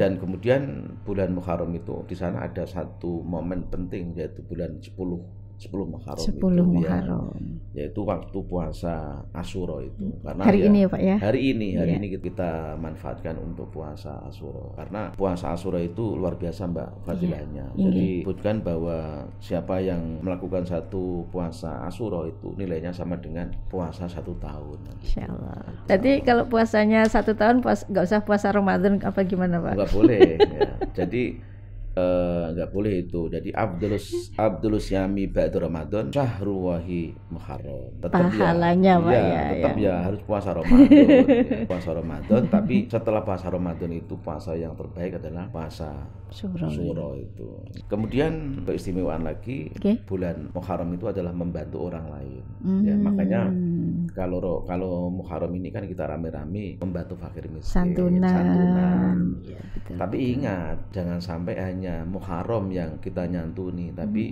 Dan kemudian bulan Muharram itu di sana ada satu momen penting, yaitu bulan 10 Muharram 10 itu Muharram. ya, yaitu waktu puasa Asyura itu. Karena Hari ini ya Pak ya? Hari ini kita manfaatkan untuk puasa Asyura. Karena puasa Asyura itu luar biasa Mbak fadilahnya. Jadi disebutkan bahwa siapa yang melakukan satu puasa Asyura itu nilainya sama dengan puasa 1 tahun. Insya Allah. Jadi kalau puasanya 1 tahun nggak usah puasa Ramadan apa gimana Pak? Nggak boleh ya. Jadi nggak boleh itu. Jadi Abdulus Yami ba'da Ramadan syahruwahi Muharram. Tetap pahalanya Pak ya. Tetap ya harus puasa Ramadan. Ya, puasa Ramadan, tapi setelah puasa Ramadan itu puasa yang terbaik adalah puasa Syuro itu. Kemudian keistimewaan lagi, bulan Muharram itu adalah membantu orang lain. Ya, makanya kalau Muharram ini kan kita rame-rame membantu fakir miskin, santunan. Ya, betul, tapi ingat, jangan sampai hanya Muharram yang kita nyantuni, tapi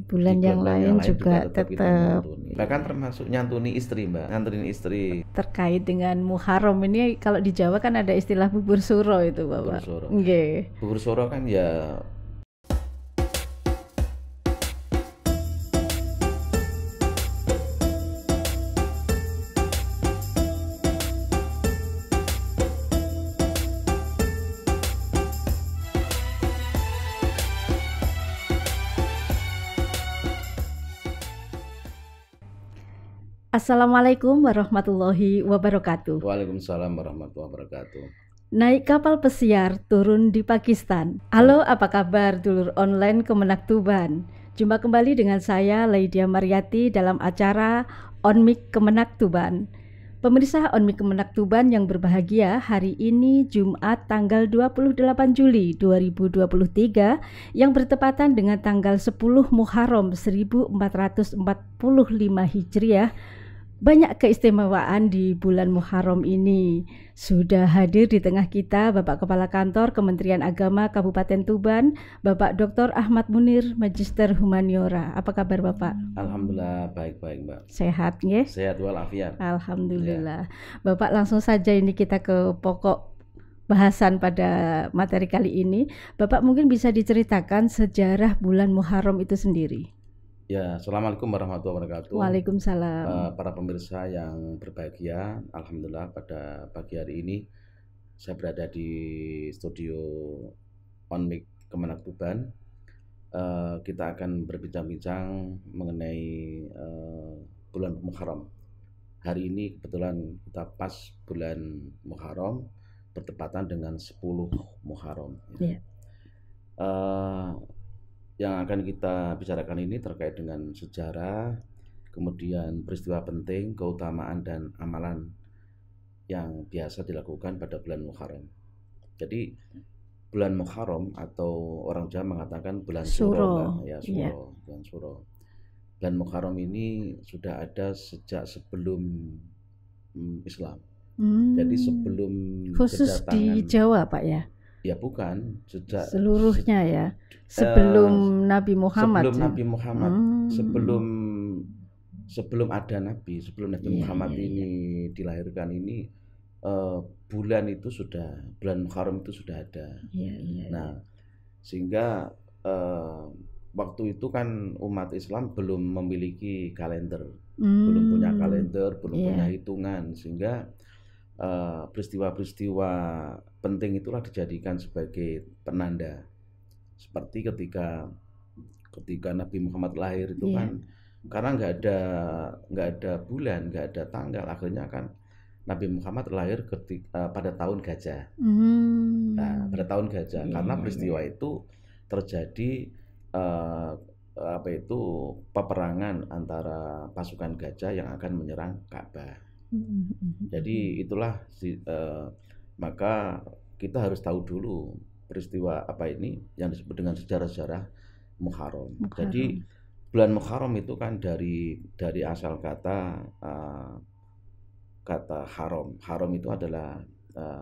bulan yang lain juga tetap kita nyantuni. Bahkan termasuk nyantuni istri Mbak, nganterin istri. Terkait dengan Muharram ini, kalau di Jawa kan ada istilah bubur suro itu Bapak. Bubur suro kan ya Assalamualaikum warahmatullahi wabarakatuh. Waalaikumsalam warahmatullahi wabarakatuh. Naik kapal pesiar turun di Pakistan. Halo, apa kabar dulur online Kemenak Tuban? Jumpa kembali dengan saya Laidia Mariati dalam acara On Mic Kemenak Tuban. Pemirsa On Mic Kemenak Tuban yang berbahagia, hari ini Jumat tanggal 28 Juli 2023 yang bertepatan dengan tanggal 10 Muharram 1445 Hijriah. Banyak keistimewaan di bulan Muharram ini. Sudah hadir di tengah kita Bapak Kepala Kantor Kementerian Agama Kabupaten Tuban, Bapak Dr. Ahmad Munir, Magister Humaniora. Apa kabar Bapak? Alhamdulillah baik-baik Mbak. Sehat nggih? Sehat walafiat. Alhamdulillah. Ya. Bapak langsung saja ini kita ke pokok bahasan pada materi kali ini. Bapak mungkin bisa diceritakan sejarah bulan Muharram itu sendiri. Ya, Assalamualaikum warahmatullahi wabarakatuh. Waalaikumsalam. Para pemirsa yang berbahagia, alhamdulillah pada pagi hari ini saya berada di studio On Mic Kemenak Tuban. Kita akan berbincang-bincang mengenai bulan Muharram. Hari ini kebetulan kita pas bulan Muharram bertepatan dengan 10 Muharram. Yeah. Yang akan kita bicarakan ini terkait dengan sejarah, kemudian peristiwa penting, keutamaan dan amalan yang biasa dilakukan pada bulan Muharram. Jadi bulan Muharram atau orang Jawa mengatakan bulan Syuro, ya Syuro, yeah. Bulan Syuro. Bulan Muharram ini sudah ada sejak sebelum Islam. Jadi sebelum khusus di Jawa Pak ya? Ya bukan, sejak seluruhnya ya. Sebelum Nabi Muhammad. Sebelum Nabi Muhammad, sebelum ada Nabi, sebelum Nabi Muhammad ini dilahirkan ini, bulan Muharram itu sudah ada. Nah, sehingga waktu itu kan umat Islam belum memiliki kalender, belum punya kalender, belum punya hitungan, sehingga peristiwa-peristiwa penting itulah dijadikan sebagai penanda. Seperti ketika Nabi Muhammad lahir itu kan, karena nggak ada bulan, nggak ada tanggal, akhirnya kan Nabi Muhammad lahir pada tahun gajah. Nah, pada tahun gajah, karena peristiwa itu terjadi peperangan antara pasukan gajah yang akan menyerang Ka'bah. Jadi itulah maka kita harus tahu dulu peristiwa apa ini yang disebut dengan sejarah-sejarah Muharram. Jadi bulan Muharram itu kan dari asal kata haram. Haram itu adalah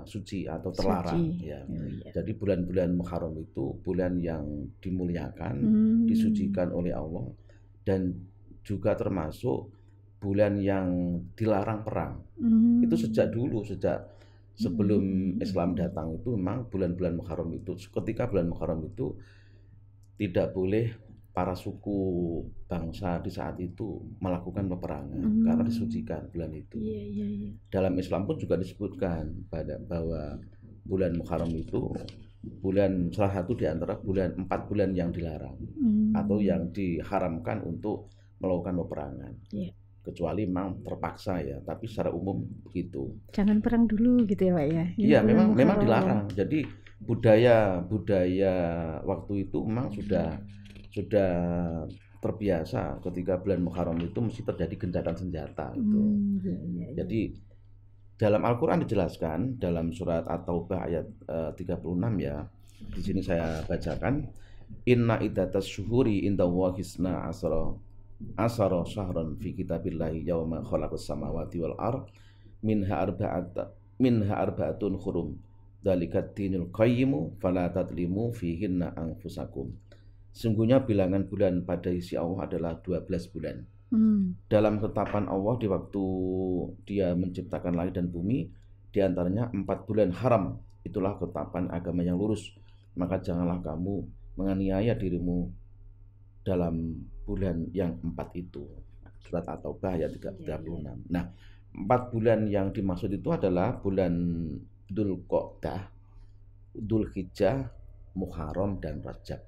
suci atau terlarang. Ya. Jadi bulan-bulan Muharram itu bulan yang dimuliakan, disucikan oleh Allah, dan juga termasuk bulan yang dilarang perang. Itu sejak dulu, sejak Sebelum Islam datang itu memang bulan-bulan Muharram itu, ketika bulan Muharram itu tidak boleh para suku bangsa di saat itu melakukan peperangan karena disucikan bulan itu. Dalam Islam pun juga disebutkan bahwa bulan Muharram itu salah satu di antara 4 bulan yang dilarang atau yang diharamkan untuk melakukan peperangan. Kecuali memang terpaksa ya, tapi secara umum begitu. Jangan perang dulu gitu ya Pak ya? Iya, memang dilarang. Jadi budaya waktu itu memang sudah terbiasa ketika bulan Muharram itu mesti terjadi gencatan senjata gitu. Jadi dalam Al-Qur'an dijelaskan dalam surat At-Taubah ayat 36 ya. Di sini saya bacakan, inna iddatas syuhuri indallahi hisna asara syahran fi kitabillahi yauma khalaqas samawati wal ard minha arba'atun hurum dzalikat dinul qayyimu fala tadlimu fihinna anfusakum. Sungguhnya bilangan bulan pada sisi Allah adalah 12 bulan. Dalam ketetapan Allah di waktu Dia menciptakan langit dan bumi, di antaranya 4 bulan haram. Itulah ketetapan agama yang lurus. Maka janganlah kamu menganiaya dirimu dalam bulan yang 4 itu. Surat At-Taubah ayat 36. Nah, 4 bulan yang dimaksud itu adalah bulan Dzulqa'dah, Dzulhijjah, Muharram dan Rajab.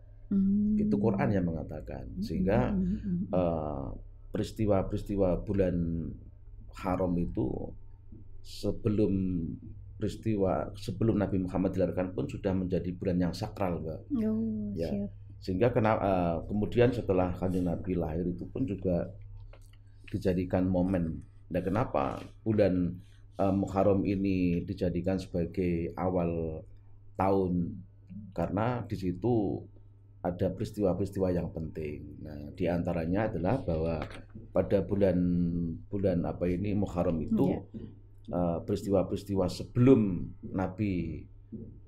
Itu Quran yang mengatakan. Sehingga peristiwa-peristiwa bulan haram itu sebelum Nabi Muhammad dilahirkan pun sudah menjadi bulan yang sakral, Mbak. Ya. Siap. Sehingga kemudian setelah Kanjeng Nabi lahir itu pun juga dijadikan momen. Nah, kenapa bulan Muharram ini dijadikan sebagai awal tahun? Karena di situ ada peristiwa-peristiwa yang penting. Nah, di antaranya adalah bahwa pada bulan Muharram itu peristiwa-peristiwa sebelum Nabi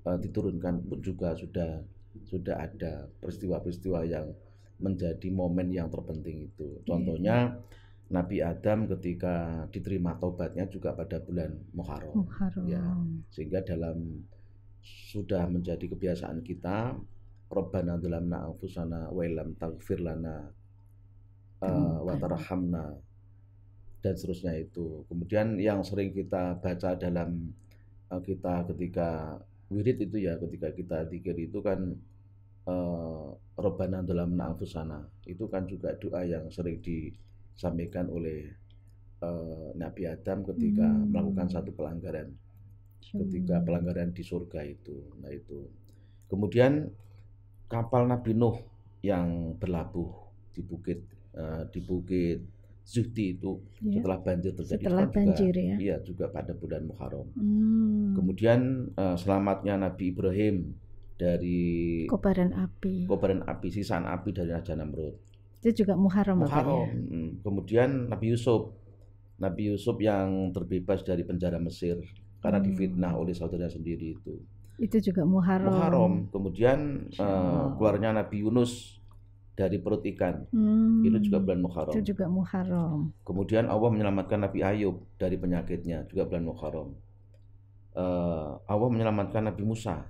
diturunkan pun juga sudah ada peristiwa-peristiwa yang menjadi momen yang terpenting itu. Contohnya Nabi Adam ketika diterima taubatnya juga pada bulan Muharram. Ya, sehingga sudah menjadi kebiasaan kita, Rabbana dzalamna anfusana wa illam taghfir lana wa tarhamna dan seterusnya itu. Kemudian yang sering kita baca dalam kita ketika wirid itu ya, ketika kita zikir itu kan Rabbana dzalamna anfusana, itu kan juga doa yang sering disampaikan oleh Nabi Adam ketika melakukan satu pelanggaran, ketika pelanggaran di surga itu. Nah itu. Kemudian kapal Nabi Nuh yang berlabuh di bukit Zuhdi itu setelah banjir terjadi, setelah banjir juga, iya juga pada bulan Muharram. Kemudian selamatnya Nabi Ibrahim dari kobaran api, sisaan api dari Raja Namrud, itu juga Muharram. Kemudian Nabi Yusuf yang terbebas dari penjara Mesir karena difitnah oleh saudaranya sendiri itu juga Muharram. Kemudian keluarnya Nabi Yunus dari perut ikan, itu juga bulan Muharram. Itu juga Muharram. Kemudian Allah menyelamatkan Nabi Ayub dari penyakitnya, juga bulan Muharram. Allah menyelamatkan Nabi Musa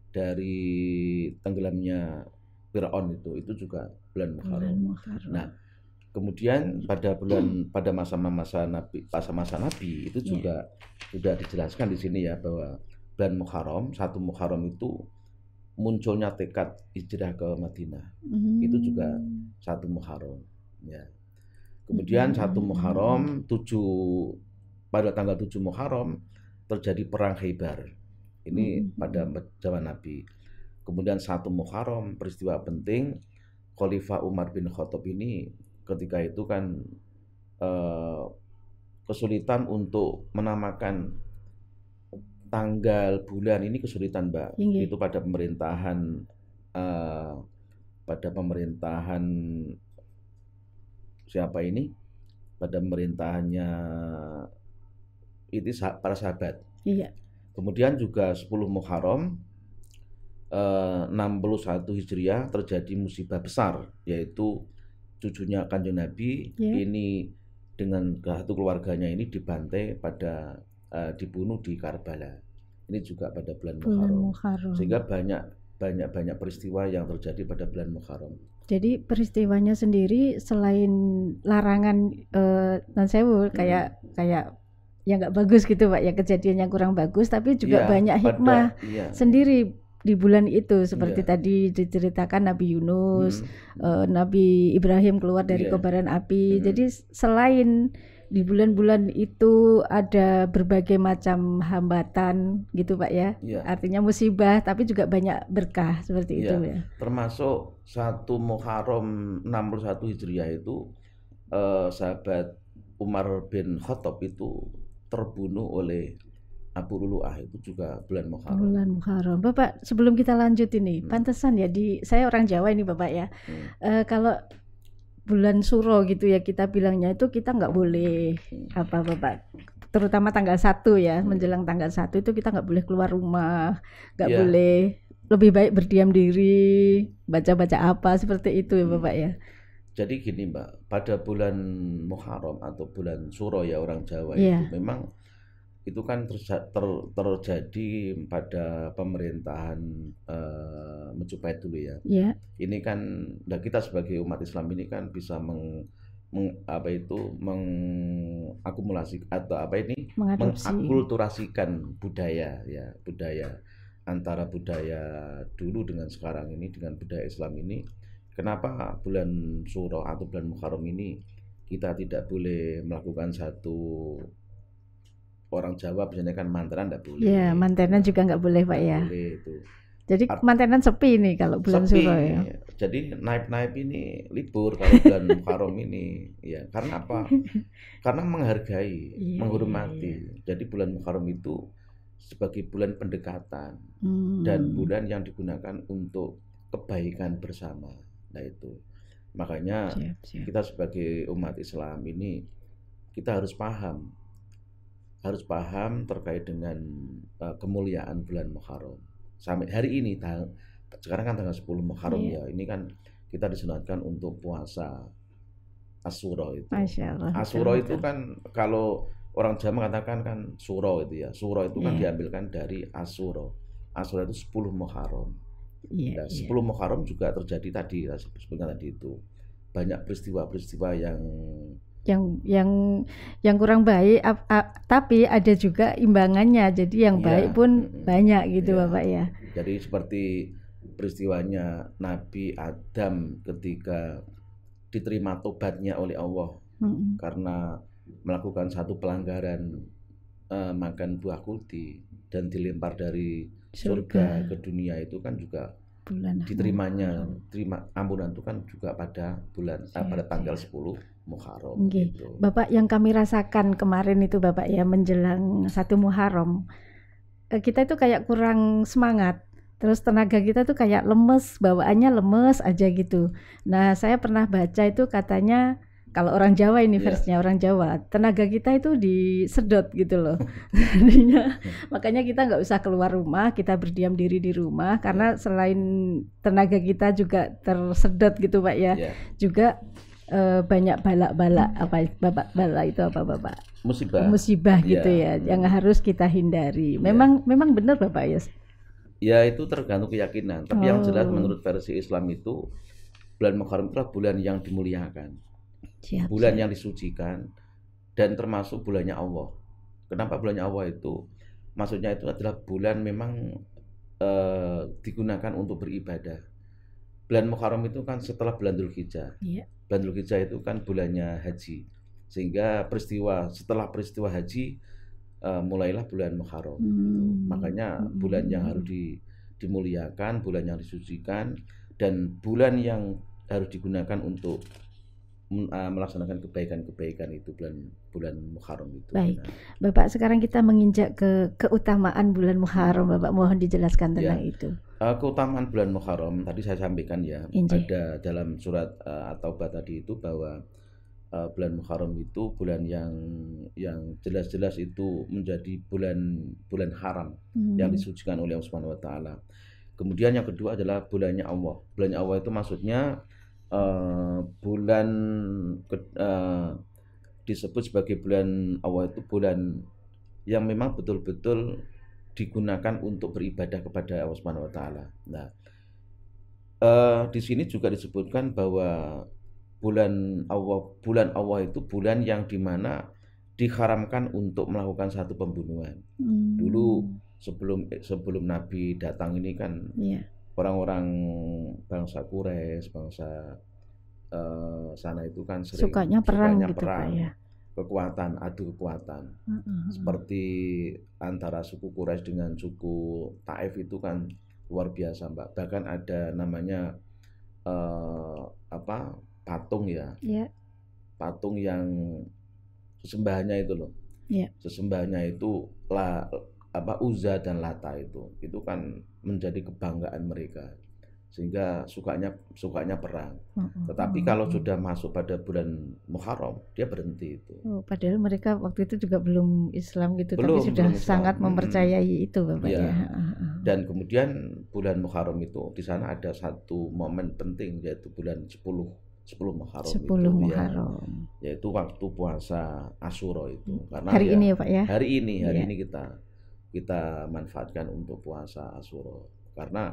dari tenggelamnya Fir'aun itu juga bulan Muharram. Nah, kemudian pada masa-masa Nabi itu juga sudah dijelaskan di sini ya, bahwa bulan Muharram, 1 Muharram itu munculnya tekad hijrah ke Madinah. Itu juga 1 Muharram ya. Kemudian 1 Muharram pada tanggal 7 Muharram terjadi perang Khaybar. Ini pada zaman Nabi. Kemudian 1 Muharram peristiwa penting, Khalifah Umar bin Khattab ini ketika itu kan kesulitan untuk menamakan tanggal bulan, ini kesulitan, Mbak. Itu pada pemerintahan siapa ini? Pada pemerintahannya itu para sahabat. Iya. Kemudian juga 10 Muharram 61 Hijriah terjadi musibah besar, yaitu cucunya Kanjeng Nabi ini dengan satu keluarganya ini dibantai pada dibunuh di Karbala. Ini juga pada bulan Bulan Muharram. Muharram. Sehingga banyak peristiwa yang terjadi pada bulan Muharram. Jadi peristiwanya sendiri selain larangan non sewu kayak ya nggak bagus gitu Pak ya, kejadian yang kurang bagus, tapi juga banyak hikmah sendiri di bulan itu seperti tadi diceritakan Nabi Yunus, Nabi Ibrahim keluar dari kobaran api. Jadi selain di bulan-bulan itu ada berbagai macam hambatan gitu Pak ya. Artinya musibah tapi juga banyak berkah seperti itu ya. Termasuk 1 Muharram 61 Hijriah itu sahabat Umar bin Khattab itu terbunuh oleh Abu Lulu'ah, itu juga bulan Muharram. Bulan Muharram. Bapak, sebelum kita lanjut ini, pantesan ya saya orang Jawa ini Bapak ya. Kalau bulan Suro gitu ya kita bilangnya itu kita nggak boleh apa Bapak, terutama tanggal 1 ya, menjelang tanggal 1 itu kita nggak boleh keluar rumah, nggak boleh, lebih baik berdiam diri, baca-baca apa seperti itu ya Bapak ya. Jadi gini Mbak, pada bulan Muharram atau bulan Suro ya orang Jawa itu memang itu kan terjadi pada pemerintahan Majapahit dulu ya. Ini kan, nah kita sebagai umat Islam ini kan bisa mengakumulasi atau mengakulturasikan budaya ya, budaya antara budaya dulu dengan sekarang ini, dengan budaya Islam ini. Kenapa bulan Suro atau bulan Muharram ini kita tidak boleh melakukan satu, orang Jawa biasanya kan mantenan nggak boleh. Iya, mantenan juga nggak boleh Pak ya. Boleh itu. Jadi mantenan sepi nih kalau bulan Suro ya. Jadi naib-naib ini libur kalau bulan Muharram ini. Ya, karena apa? Karena menghargai, menghormati. Jadi bulan Muharram itu sebagai bulan pendekatan dan bulan yang digunakan untuk kebaikan bersama. Nah itu. Makanya kita sebagai umat Islam ini kita harus paham terkait dengan kemuliaan bulan Muharram. Sampai hari ini sekarang kan tanggal 10 Muharram ya. Ini kan kita disunatkan untuk puasa Asyura itu. Asyura itu kan kalau orang Jawa mengatakan kan Suro itu ya. Suro itu kan diambilkan dari Asyura. Asyura itu 10 Muharram. Nah, 10 Muharram juga terjadi tadi sebenarnya tadi itu banyak peristiwa-peristiwa yang kurang baik, tapi ada juga imbangannya. Jadi yang baik pun banyak gitu Bapak ya. Jadi seperti peristiwanya Nabi Adam ketika diterima tobatnya oleh Allah karena melakukan satu pelanggaran makan buah kulti dan dilempar dari surga ke dunia, itu kan juga diterimanya ampunan itu kan juga pada pada tanggal 10 Muharram gitu. Bapak, yang kami rasakan kemarin itu Bapak ya, menjelang 1 Muharram kita itu kayak kurang semangat, terus tenaga kita tuh kayak lemes, bawaannya lemes aja gitu. Nah saya pernah baca itu katanya, kalau orang Jawa ini versinya orang Jawa, tenaga kita itu disedot gitu loh. Makanya kita nggak usah keluar rumah, kita berdiam diri di rumah, karena selain tenaga kita juga tersedot gitu Pak ya, juga banyak bala-bala bala itu apa Bapak? Musibah gitu ya, yang harus kita hindari. Memang benar Bapak ya? Ya itu tergantung keyakinan. Tapi yang jelas menurut versi Islam itu bulan Muharram itulah bulan yang dimuliakan. Bulan yang disucikan dan termasuk bulannya Allah. Kenapa bulannya Allah itu? Maksudnya itu adalah bulan memang digunakan untuk beribadah. Bulan Muharram itu kan setelah bulan Dzulhijjah. Bulan Dzulhijjah itu kan bulannya haji. Sehingga setelah peristiwa haji mulailah bulan Muharram. Makanya bulan yang harus dimuliakan, bulan yang disucikan, dan bulan yang harus digunakan untuk melaksanakan kebaikan-kebaikan itu bulan Muharram itu. Baik, Bapak, sekarang kita menginjak ke keutamaan bulan Muharram. Bapak mohon dijelaskan tentang itu. Keutamaan bulan Muharram tadi saya sampaikan ya, ada dalam surat At-Taubah tadi itu bahwa bulan Muharram itu bulan yang jelas-jelas itu menjadi bulan haram yang disucikan oleh Allah Subhanahu wa taala. Kemudian yang kedua adalah bulannya Allah. Bulannya Allah itu maksudnya bulan disebut sebagai bulan Allah itu bulan yang memang betul-betul digunakan untuk beribadah kepada Allah Subhanahu wa taala. Nah, di sini juga disebutkan bahwa bulan Allah itu bulan yang dimana diharamkan untuk melakukan satu pembunuhan. Dulu sebelum Nabi datang ini kan orang-orang bangsa Quraisy, bangsa sana itu kan sering sukanya perang gitu Pak ya. Kekuatan, adu kekuatan. Seperti antara suku Quraisy dengan suku Taif itu kan luar biasa, Mbak. Bahkan ada namanya patung ya. Patung yang sesembahannya itu loh. Sesembahannya itu Uzza dan Lata itu kan menjadi kebanggaan mereka. Sehingga sukanya perang. Tetapi kalau sudah masuk pada bulan Muharram, dia berhenti itu. Padahal mereka waktu itu juga belum Islam gitu, tapi sudah sangat mempercayai itu, Bapak ya. Dan kemudian bulan Muharram itu di sana ada satu momen penting, yaitu bulan 10 Muharram 10 itu Muharram. Ya, yaitu waktu puasa Asyura itu. Karena hari ini ya Pak ya. Hari ini kita manfaatkan untuk puasa Asyura. Karena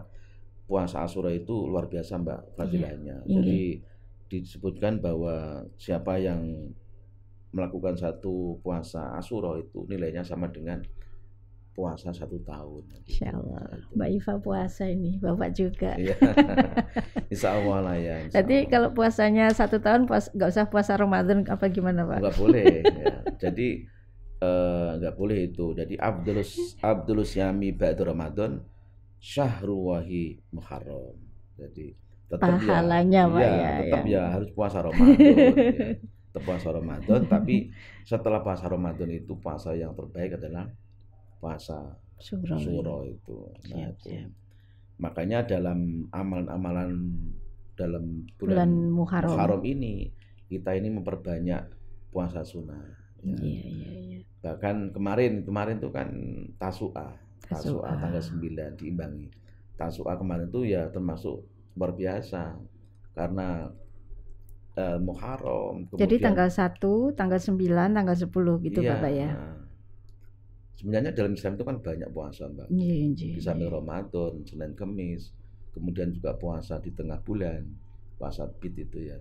puasa Asyura itu luar biasa, Mbak, fadilahnya. Jadi disebutkan bahwa siapa yang melakukan satu puasa Asyura itu nilainya sama dengan puasa 1 tahun. Insya Allah. Mbak Iva puasa ini, Bapak juga. Insya Allah lah ya. Jadi kalau puasanya 1 tahun, nggak usah puasa Ramadan apa gimana Pak? Nggak boleh. Ya. Jadi nggak boleh itu. Jadi Abdulus Yami ba'da Ramadan Syahruwahi Muharram. Jadi tetap pahalanya Pak ya. Tetap harus puasa Ramadan. Ya. Tetap puasa Ramadan, tapi setelah puasa Ramadan itu puasa yang terbaik adalah puasa Asyura itu. Nah, itu. Makanya dalam amalan-amalan dalam bulan Muharram ini kita ini memperbanyak puasa sunnah. Ya. Bahkan kemarin itu kan Tasu'a tanggal 9 diimbangi. Tasu'a kemarin itu ya termasuk luar biasa karena Muharram. Jadi tanggal 1, tanggal 9, tanggal 10 gitu Bapak ya. Sebenarnya dalam Islam itu kan banyak puasa, Mbak. Di samping Ramadan, Senin Kemis, kemudian juga puasa di tengah bulan, puasa Bid itu ya.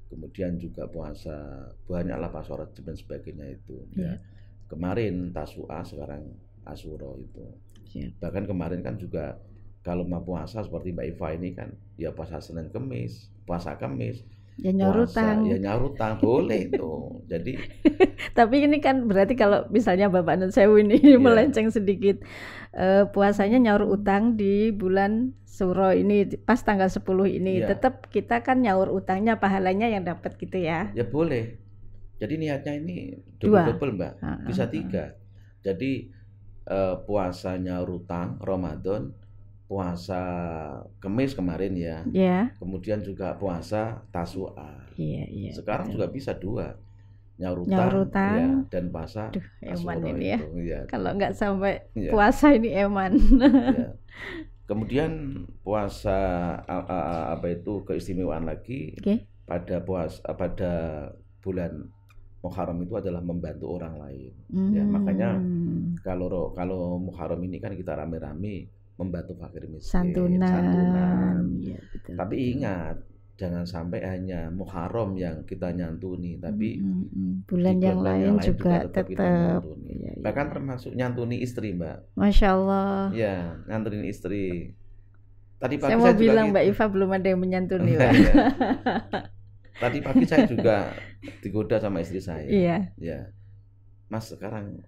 Kemudian juga puasa banyaklah puasa Rajab dan sebagainya itu. Ya. Kemarin Tasu'a, sekarang Asyura itu. Bahkan kemarin kan juga kalau mau puasa seperti Mbak Iva ini kan ya puasa Senin Kemis, puasa Kamis. Ya nyaur utang. Ya nyaur utang boleh itu. Jadi tapi ini kan berarti kalau misalnya Bapak Nun Sewu ini melenceng sedikit, puasanya nyaur utang di bulan Syuro ini pas tanggal 10 ini, tetap kita kan nyaur utangnya pahalanya yang dapat gitu ya. Ya boleh. Jadi niatnya ini double Mbak, bisa 3. Jadi puasa nyaur utang Ramadan, puasa Kemis kemarin ya. Kemudian juga puasa Tasu'a. Sekarang juga bisa 2. Nyaur utang dan puasa eman ini ya. Ya. Kalau nggak sampai puasa ini eman. Ya. Kemudian puasa keistimewaan lagi pada bulan Muharram itu adalah membantu orang lain. Ya, makanya kalau Muharram ini kan kita rame-rame membantu fakir miskin, santunan. Ya, betul. Tapi ingat, jangan sampai hanya Muharram yang kita nyantuni, tapi bulan yang lain juga tetap kita nyantuni. Bahkan termasuk nyantuni istri, Mbak. Masya Allah. Ya, nyantunin istri. Tadi pagi saya mau bilang Mbak Iva belum ada yang menyantuni, Pak. Tadi pagi saya juga digoda sama istri saya. Ya. Mas, sekarang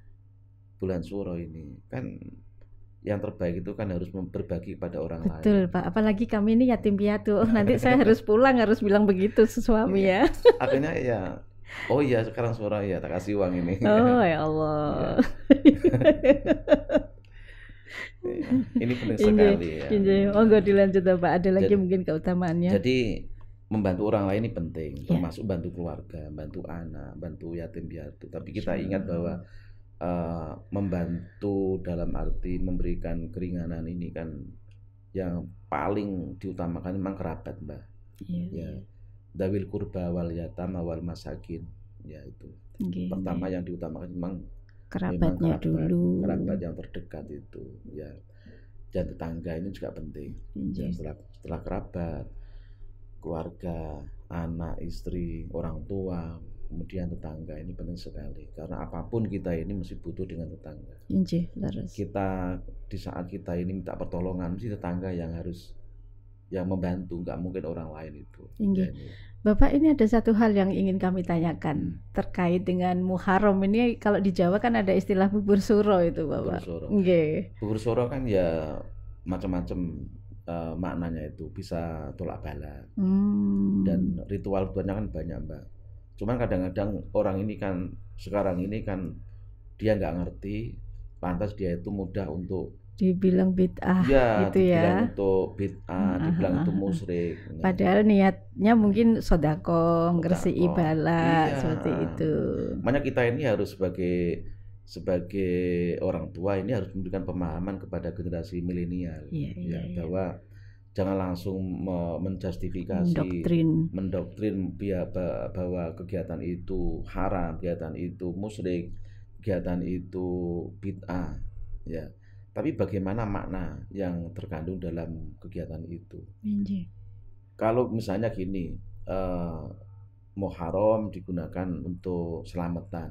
bulan Syuro ini kan yang terbaik itu kan harus berbagi pada orang lain. Betul Pak, apalagi kami ini yatim piatu. Nanti saya harus pulang harus bilang begitu suami ya. Akhirnya ya, oh iya sekarang Syuro ya tak kasih uang ini. Oh ya Allah. Ini penting sekali ya. Monggo dilanjut Pak, ada lagi mungkin keutamaannya. Jadi membantu orang lain ini penting, termasuk bantu keluarga, bantu anak, bantu yatim piatu. Tapi kita ingat bahwa membantu dalam arti memberikan keringanan ini kan yang paling diutamakan memang kerabat, Mbak. Ya. Dawil kurba wal yatama wal masakin, ya itu. Pertama yang diutamakan memang memang kerabatnya dulu. kerabat yang terdekat itu ya, dan tetangga ini juga penting. Ya, setelah kerabat, keluarga, anak, istri, orang tua, kemudian tetangga, ini penting sekali karena apapun kita ini mesti butuh dengan tetangga. Kita di saat kita ini minta pertolongan, mesti tetangga yang harus yang membantu, nggak mungkin orang lain itu. Bapak, ini ada satu hal yang ingin kami tanyakan terkait dengan Muharram ini. Kalau di Jawa kan ada istilah bubur suro itu, Bapak. Bubur suro kan ya macam-macam maknanya, itu bisa tolak bala dan ritualnya kan banyak, Mbak. Cuman kadang-kadang orang ini kan sekarang ini kan dia nggak ngerti, lantas dia itu mudah untuk dibilang bid'ah gitu dibilang untuk bid'ah, dibilang itu musyrik. Padahal niatnya mungkin sodako, ngersi'i bala, seperti itu. Makanya kita ini harus sebagai orang tua ini harus memberikan pemahaman kepada generasi milenial, bahwa jangan langsung menjustifikasi, mendoktrin bahwa kegiatan itu haram, kegiatan itu musyrik, kegiatan itu bid'ah, ya. Tapi bagaimana makna yang terkandung dalam kegiatan itu? Kalau misalnya gini, Muharram digunakan untuk selamatan.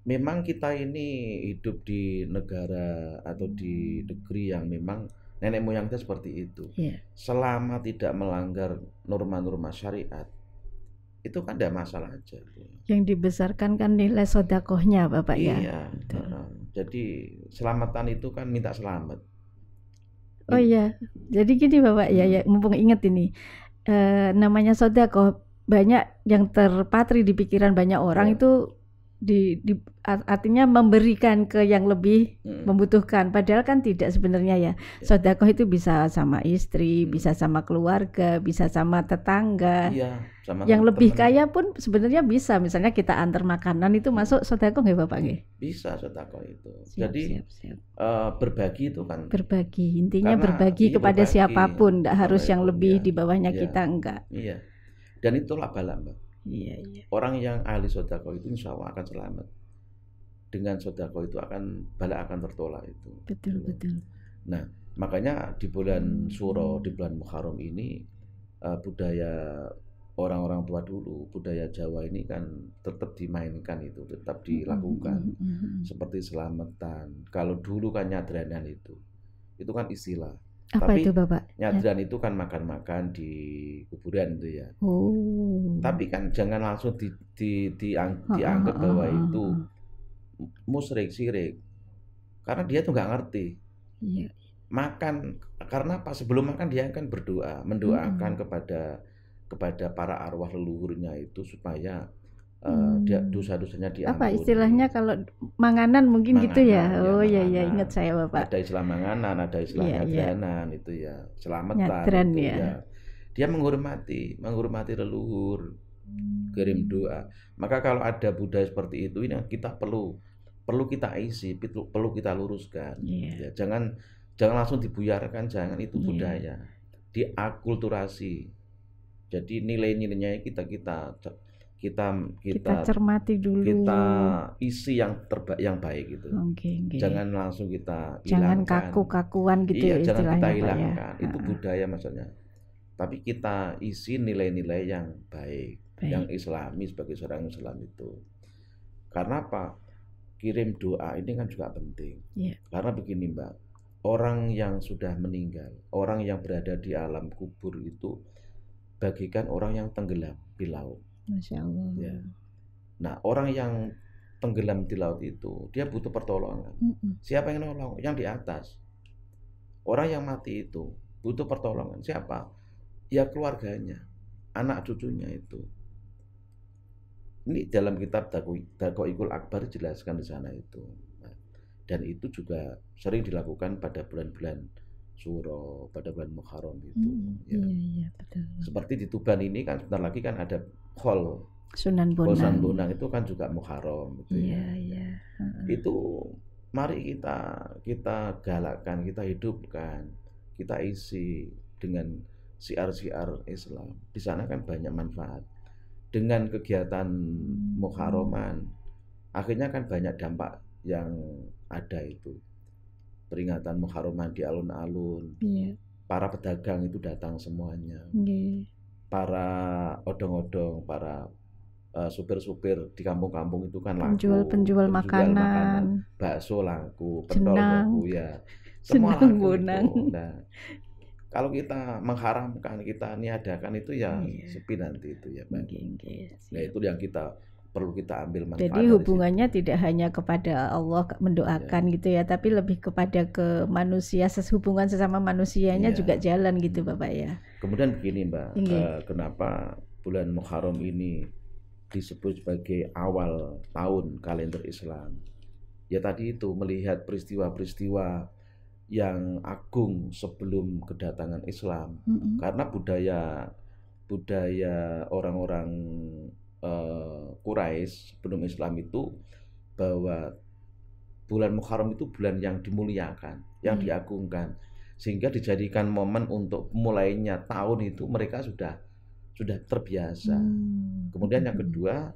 Memang kita ini hidup di negara atau di negeri yang memang nenek moyang kita seperti itu. Selama tidak melanggar norma-norma syariat, itu kan tidak masalah aja. Yang dibesarkan kan nilai sodakohnya, Bapak, ya. Iya. Jadi selamatan itu kan minta selamat. Oh iya, jadi gini Bapak, ya mumpung ingat ini, namanya sodakoh banyak yang terpatri di pikiran banyak orang itu artinya memberikan ke yang lebih membutuhkan, padahal kan tidak sebenarnya ya. Sodakoh itu bisa sama istri, bisa sama keluarga, bisa sama tetangga. Sama yang lebih kaya pun sebenarnya bisa, misalnya kita antar makanan itu masuk sodakoh nggak Bapak nggih? Bisa sodakoh itu. Jadi berbagi itu kan. Berbagi, intinya berbagi kepada siapapun, tidak harus yang lebih di bawahnya kita, enggak. Iya. Dan itulah bala, Mbak. Iya. Orang yang ahli sodakoh itu insya Allah akan selamat. Dengan sodakoh itu bala akan tertolak itu. Betul. Nah, makanya di bulan Syuro, di bulan Muharram ini budaya orang-orang tua dulu, budaya Jawa ini kan tetap dimainkan, itu tetap dilakukan. Seperti selamatan. Kalau dulu kan nyadranan itu kan istilah. Apa tapi itu Bapak? Nyadran itu kan makan-makan di kuburan itu ya. Tapi kan jangan langsung dianggap bahwa itu musyrik, syirik. Karena dia tuh nggak ngerti. Makan karena apa? Sebelum makan dia kan berdoa, mendoakan kepada para arwah leluhurnya itu supaya dosa-dosanya diampuni. Apa istilahnya kalau manganan mungkin gitu ya? Iya, ingat saya Bapak. Ada istilah manganan, ada istilah nyadranan itu ya, selamatan itu ya. Dia menghormati leluhur, kirim doa. Maka kalau ada budaya seperti itu, ini kita perlu kita isi, perlu kita luruskan. Ya, jangan langsung dibuyarkan, jangan, itu budaya. Diakulturasi. Jadi nilai-nilainya kita cermati dulu, kita isi yang baik gitu. Jangan langsung kita hilangkan, jangan kaku-kakuan gitu. Jangan kita hilangkan, itu budaya maksudnya. Tapi kita isi nilai-nilai yang baik, yang islami sebagai seorang Islam itu. Karena apa? Kirim doa ini kan juga penting. Karena begini Mbak, orang yang sudah meninggal, orang yang berada di alam kubur itu bagikan orang yang tenggelam di laut. Masya Allah. Ya. Nah, orang yang tenggelam di laut itu dia butuh pertolongan. Siapa yang nolong? Yang di atas. Orang yang mati itu butuh pertolongan. Siapa? Ya keluarganya, anak cucunya itu. Ini dalam kitab Daqaiqul Akbar dijelaskan di sana itu. Nah, dan itu juga sering dilakukan pada bulan-bulan Syuro, pada bulan Muharram itu. Iya, betul. Seperti di Tuban ini kan sebentar lagi kan ada Khol Sunan Bonang itu kan juga Muharram gitu. Iya. Itu mari kita galakkan, kita hidupkan, kita isi dengan siar-siar Islam. Di sana kan banyak manfaat. Dengan kegiatan Muharraman, akhirnya kan banyak dampak yang ada itu. Peringatan Muharraman di alun-alun. Iya. Para pedagang itu datang semuanya. Nggih. Para odong-odong, para supir-supir di kampung-kampung itu kan laku. Penjual makanan, bakso laku, pentol jenang, laku ya. Semua jenang laku bonang. itu. Nah, kalau kita mengharamkan, kita niadakan itu ya Iya. sepi nanti itu ya, Pak. Nggih. Nah, itu yang perlu kita ambil manfaat. Jadi dari hubungannya situ. tidak hanya kepada Allah mendoakan gitu ya, tapi lebih kepada ke manusia, hubungan sesama manusianya Iya. juga jalan gitu Bapak ya. Kemudian begini Mbak, Nggih. kenapa bulan Muharram ini disebut sebagai awal tahun kalender Islam? Ya tadi itu melihat peristiwa-peristiwa yang agung sebelum kedatangan Islam. Karena budaya orang-orang Quraisy sebelum Islam itu bahwa bulan Muharram itu bulan yang dimuliakan, yang diagungkan, sehingga dijadikan momen untuk mulainya tahun itu mereka sudah terbiasa. Kemudian yang kedua,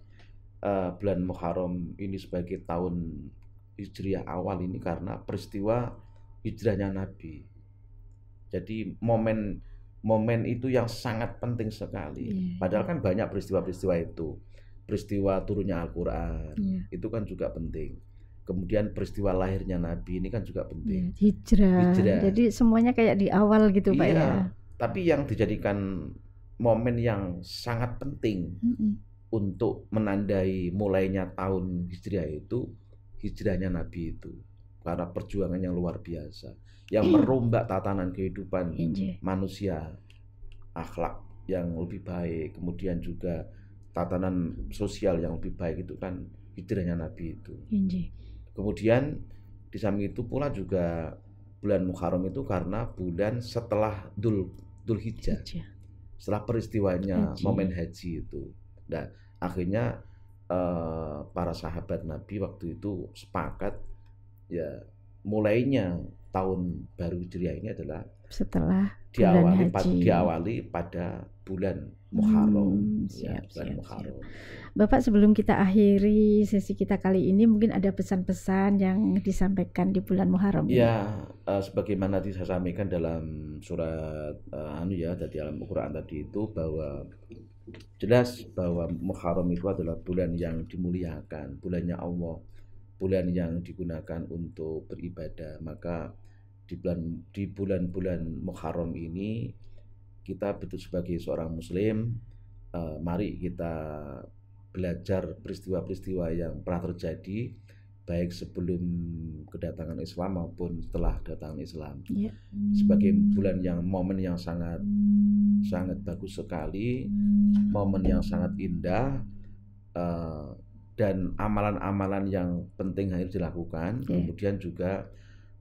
bulan Muharram ini sebagai tahun Hijriah awal ini karena peristiwa hijrahnya Nabi. Jadi momen itu yang sangat penting sekali. Padahal kan banyak peristiwa-peristiwa itu. Peristiwa turunnya Al-Quran itu kan juga penting. Kemudian peristiwa lahirnya Nabi ini kan juga penting. Hijrah. Jadi semuanya kayak di awal gitu Pak ya. Tapi yang dijadikan momen yang sangat penting untuk menandai mulainya tahun Hijriah itu hijrahnya Nabi itu. Karena perjuangan yang luar biasa, yang merombak tatanan kehidupan manusia, akhlak yang lebih baik, kemudian juga tatanan sosial yang lebih baik, itu kan hijrahnya Nabi itu. Kemudian di samping itu pula juga bulan Muharram itu karena bulan setelah Dzul Hijjah, setelah peristiwanya momen haji itu. Nah, akhirnya para sahabat Nabi waktu itu sepakat ya mulainya tahun baru Hijriah ini adalah setelah diawali pada bulan Muharram. Bulan Muharram. Bapak, sebelum kita akhiri sesi kita kali ini, mungkin ada pesan-pesan yang disampaikan di bulan Muharram. Ya, sebagaimana saya sampaikan dalam surat dari dalam Al-Quran tadi itu, bahwa jelas bahwa Muharram itu adalah bulan yang dimuliakan, bulannya Allah, bulan yang digunakan untuk beribadah. Maka di bulan-bulan Muharram ini kita betul sebagai seorang Muslim, mari kita belajar peristiwa-peristiwa yang pernah terjadi baik sebelum kedatangan Islam maupun setelah kedatangan Islam. Sebagai bulan yang momen yang sangat bagus sekali, momen yang sangat indah, dan amalan-amalan yang penting harus dilakukan. Kemudian juga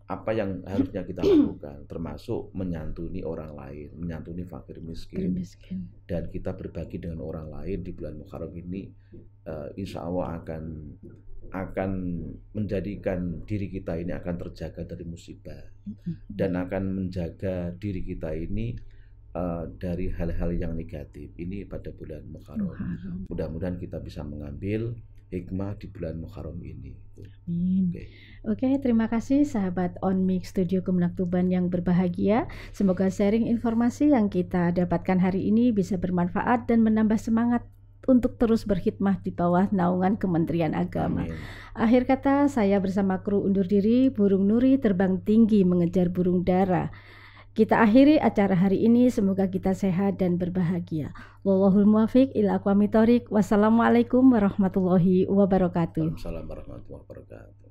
apa yang harusnya kita lakukan, termasuk menyantuni orang lain, menyantuni fakir miskin. Dan kita berbagi dengan orang lain di bulan Muharram ini, insya Allah akan menjadikan diri kita ini akan terjaga dari musibah, dan akan menjaga diri kita ini dari hal-hal yang negatif ini pada bulan Muharram. Mudah-mudahan kita bisa mengambil hikmah di bulan Muharram ini. Amin. Oke, terima kasih sahabat OnMik Studio Kemenak Tuban yang berbahagia. Semoga sharing informasi yang kita dapatkan hari ini bisa bermanfaat dan menambah semangat untuk terus berkhidmah di bawah naungan Kementerian Agama. Amin. Akhir kata, saya bersama kru undur diri. Burung Nuri terbang tinggi mengejar burung dara. Kita akhiri acara hari ini, semoga kita sehat dan berbahagia. Wallahul muwaffiq ila aqwamit thoriq. Wassalamualaikum warahmatullahi wabarakatuh. Waalaikumsalam warahmatullahi wabarakatuh.